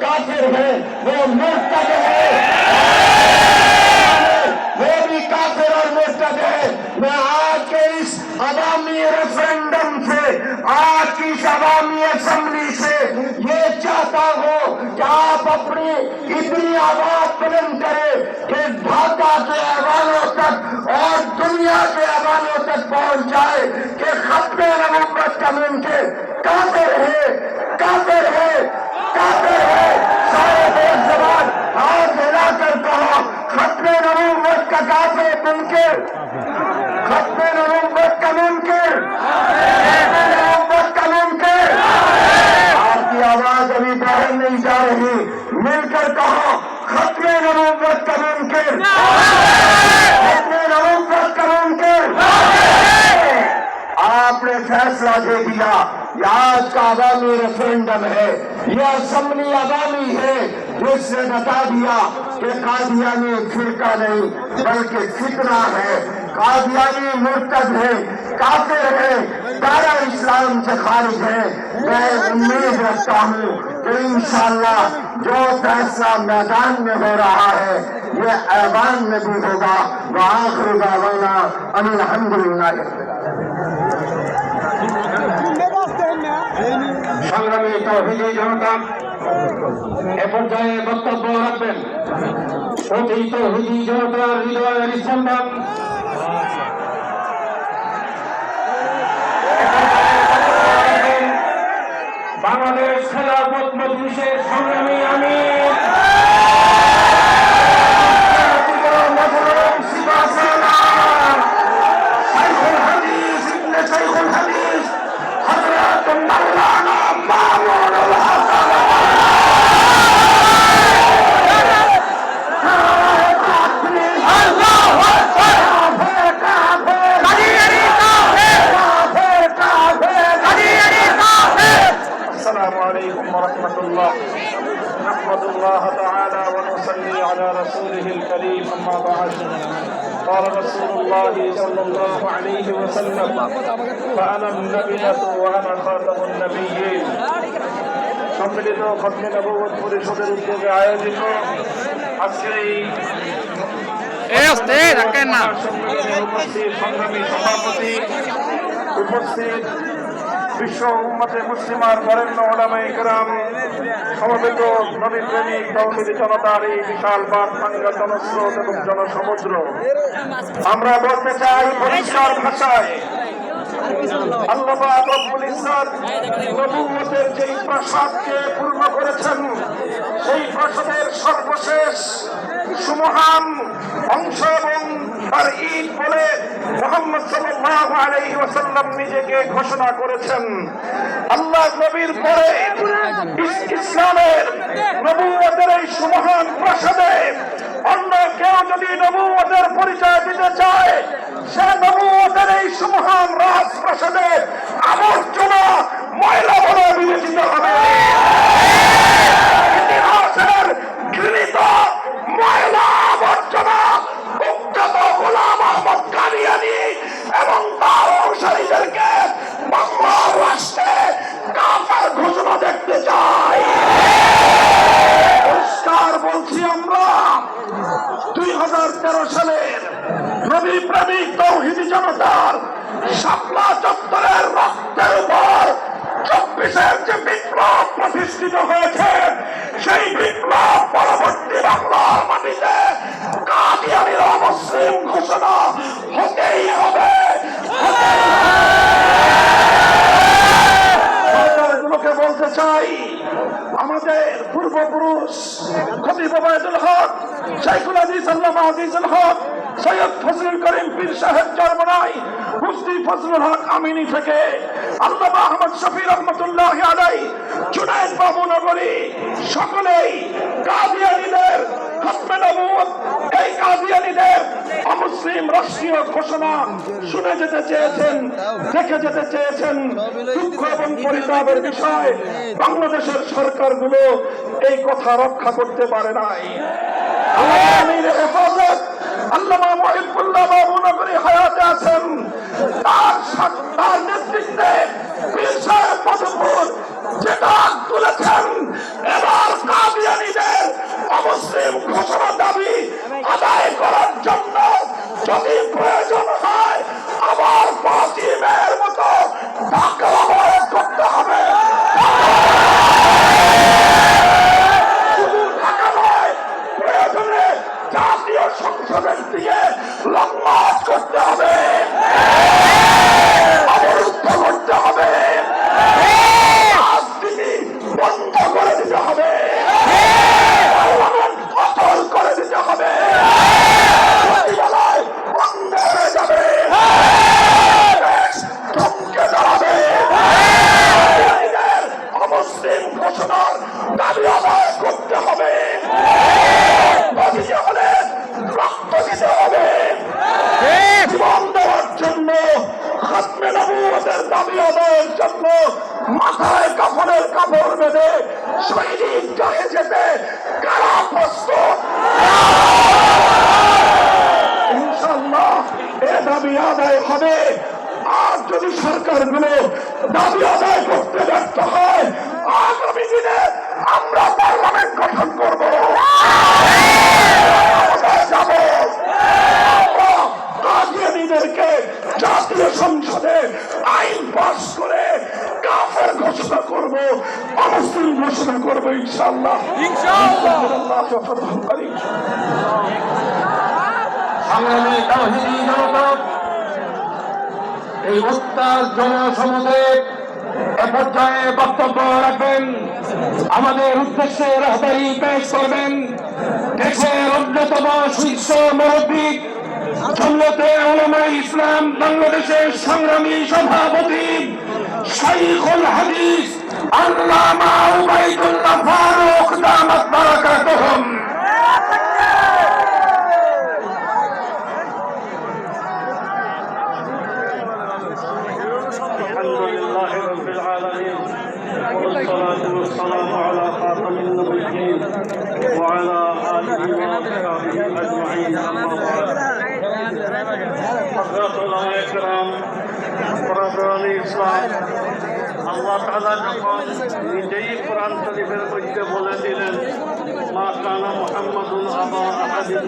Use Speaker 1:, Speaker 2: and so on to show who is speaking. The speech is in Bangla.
Speaker 1: काफिर है, वो मुर्तद है, वो भी काफिर और मुर्तद है। मैं आज के इस अवामी रेफरेंडम से, आज की इस अवामी असेंबली से ये चाहता हूँ कि आप अपनी इतनी आवाज बुलंद करें कि ढाका के ऐवानों तक और दुनिया के ऐवानों तक पहुंच जाए कि खत्मे नबूवत का मुमकिन काफिर है, काफिर है, काफिर है। सारे देश जबान हाथ हिलाकर कहो, खत्मे नबूवत का काफिर मुमकिन, खत्मे नबूवत का मुमकिन, खत्मे नबूवत का मुमकिन। आपकी आवाज अभी बाहर नहीं जा रही, मिलकर कहो, खत्मे नबूवत का मुमकिन, खत्मे नबूवत का मुमकिन। आपने फैसला दे दिया, ये आज का आवामी रेफरेंडम है, ये असेंबली आवामी है, जिसने बता दिया कि कादियानी फिरका नहीं बल्कि फितना है, कादियानी मुर्तद है, काफिर है, दायरा इस्लाम से खारिज है। मैं उम्मीद रखता हूँ कि इंशाअल्लाह जो फैसला मैदान में हो रहा है ये ऐवान में भी होगा। व आखिर दावाना अनिल हम्दुलिल्लाह। সংগ্রামী তৌহিদি জনতা এ পর্যায়ে বক্তব্য রাখবেন অতি তৌহিদি জনতার হৃদয়ের স্পন্দন বাংলাদেশ খেলাফত মজলিসের সংগ্রামী আমির نحمد الله تعالى ونصلي على رسوله الكريم أما بعد قال رسول الله صلى الله عليه وسلم فأنا النبية وأنا خاتم النبيين সম্মিলিত খতমে নবুওয়াত পরিষদের উদ্যোগে আয়োজিত আজকের এই উপস্থিত সংগ্রামী সভাপতি, উপস্থিত বিশ্ব উম্মতে মুসলিমার বরেণ্য উলামায়ে কেরাম, সমবেত নবী প্রেমিক তৌহিদি জনতার এই বিশাল বাঁধভাঙ্গা জনস্রোত এবং জনসমুদ্র, আমরা বলতে চাই পরিষ্কার ভাষায়, আল্লাহ পাক রব্বুল ইজ্জত নবুওয়াতের যেই প্রাসাদকে পূর্ণ করেছেন, সেই প্রাসাদের সর্বশেষ সুমহান অংশ এবং তার ঈদ বলে মুহাম্মদ সাল্লাল্লাহু আলাইহি ওয়াসাল্লাম নিজেকে ঘোষণা করেছেন। আল্লাহ নবীর পরে ইসলামের নবুওয়াতের এই সুমহান প্রাসাদে অন্য কেউ যদি নবুওয়াতের পরিচয় দিতে চায়, সে নবুওয়াতের এই সুমহান রাজপ্রাসাদে আবর্জনা ময়লা বলে বিবেচিত হবে। ইতিহাসের ঘৃণিত ময়লা আবর্জনা কুখ্যাত গোলাম আহমদ কাদিয়ানী এবং তার অনুসারীদেরকে বাংলার রাষ্ট্রে কাফের ঘোষণা দেখতে চাই। পরিষ্কার বলছি, আমরা 2013 সালের নবী প্রেমিক তৌহিদি জনতার শাপলা চত্বরের রক্তের উপর 24-এর যে বিপ্লব প্রতিষ্ঠিত হয়েছে, সেই বিপ্লব পরবর্তী বাংলার মাটিতে কাদিয়ানীর অমুসলিম ঘোষণা হতেই হবে। সরকারগুলোকে বলতে চাই, আমাদের পূর্বপুরুষ খতিব ওবায়দুল হক, শাইখুল হাদিস আল্লামা আজিজুল হক, সৈয়দ ফজলুল করিম পীর সাহেব চরমনাই, মুফতি ফজলুল হক আমিনী থেকে আল্লামা আহমদ শফি রহমতুল্লাহি আলাইহি, জুনায়েদ বাবুনগরী, সকলেই কাদিয়ানীদের খতমে নবুওয়াত, এই কাদিয়ানীদের অমুসলিম রাষ্ট্রীয় ঘোষণা শুনে যেতে চেয়েছেন, দেখে যেতে চেয়েছেন। দুঃখ এবং পরিতাপের বিষয়, বাংলাদেশের সরকারগুলো এই কথা রক্ষা করতে পারে নাই। আমির হেফাজত আল্লামা মুহিবুল্লাহ বাবুনগরী হায়াতে আছেন, তার নেতৃত্বে পীর সাহেব মধুপুর যেটা তুলেছেন, এবার অমুসলিম ঘোষণা দাবি আদায় করার জন্য যদি প্রয়োজন হয় আবার 5 মের মতো ঢাকা করতে হবে। শুধু ঢাকা নয়, প্রয়োজনে জাতীয় সংসদের দিকে লং মার্চ করতে হবে, অবরুদ্ধ করতে হবে, রাজনীতি বন্ধ করে দিতে হবে, পার্লামেন্ট অচল করে দিতে হবে, সচিবালয় বন্ধ হয়ে যাবে, দেশ থমকে দাঁড়াবে। অমুসলিম ঘোষণার দাবি আদায় করতে হবে, রক্ত দিতে হবে, জীবন দেওয়ার জন্য, খাতমে নবুয়তের দাবি আদায়ের জন্য মাথায় কাফনের কাপড় বেঁধে শহীদ ঈদগাহে যেতে কারা প্রস্তুত? ইনশাআল্লাহ এ দাবি আদায় হবে। আর যদি সরকারগুলো দাবি আদায় করতে ব্যর্থ হয়, আগামী দিনে আমরা পার্লামেন্ট গঠন করব, জাতীয় সংসদে আইন পাস করে কাফের ঘোষণা করব, অমুসলিম ঘোষণা করব ইনশাআল্লাহ।
Speaker 2: সংগ্রামী তাওহীদি জনতা, এই উত্তাল জনসমাজে এ পর্যায়ে বক্তব্য রাখবেন, আমাদের উদ্দেশ্যে রাহবারি পেশ করবেন দেশের অন্যতম শীর্ষ মুরব্বী জমিয়তে উলামায়ে ইসলাম বাংলাদেশের সংগ্রামী সভাপতি শাইখুল হাদিস আল্লামা উবাইদুল্লাহ ফারুক দামাত বারাকাতুহুম।
Speaker 3: আলহামদুলিল্লাহ রাব্বিল আলামিন والصلاة والسلام على خاتم النبيين وعلى آله وصحبه أجمعين أما بعد حضرات علماء کرام برادران ইসলাম, আল্লাহ তাআলা যখন নিজেই কোরআন শরীফের মধ্যে বলে দিলেন মা কানা মুহাম্মাদুন আবা আহাদিন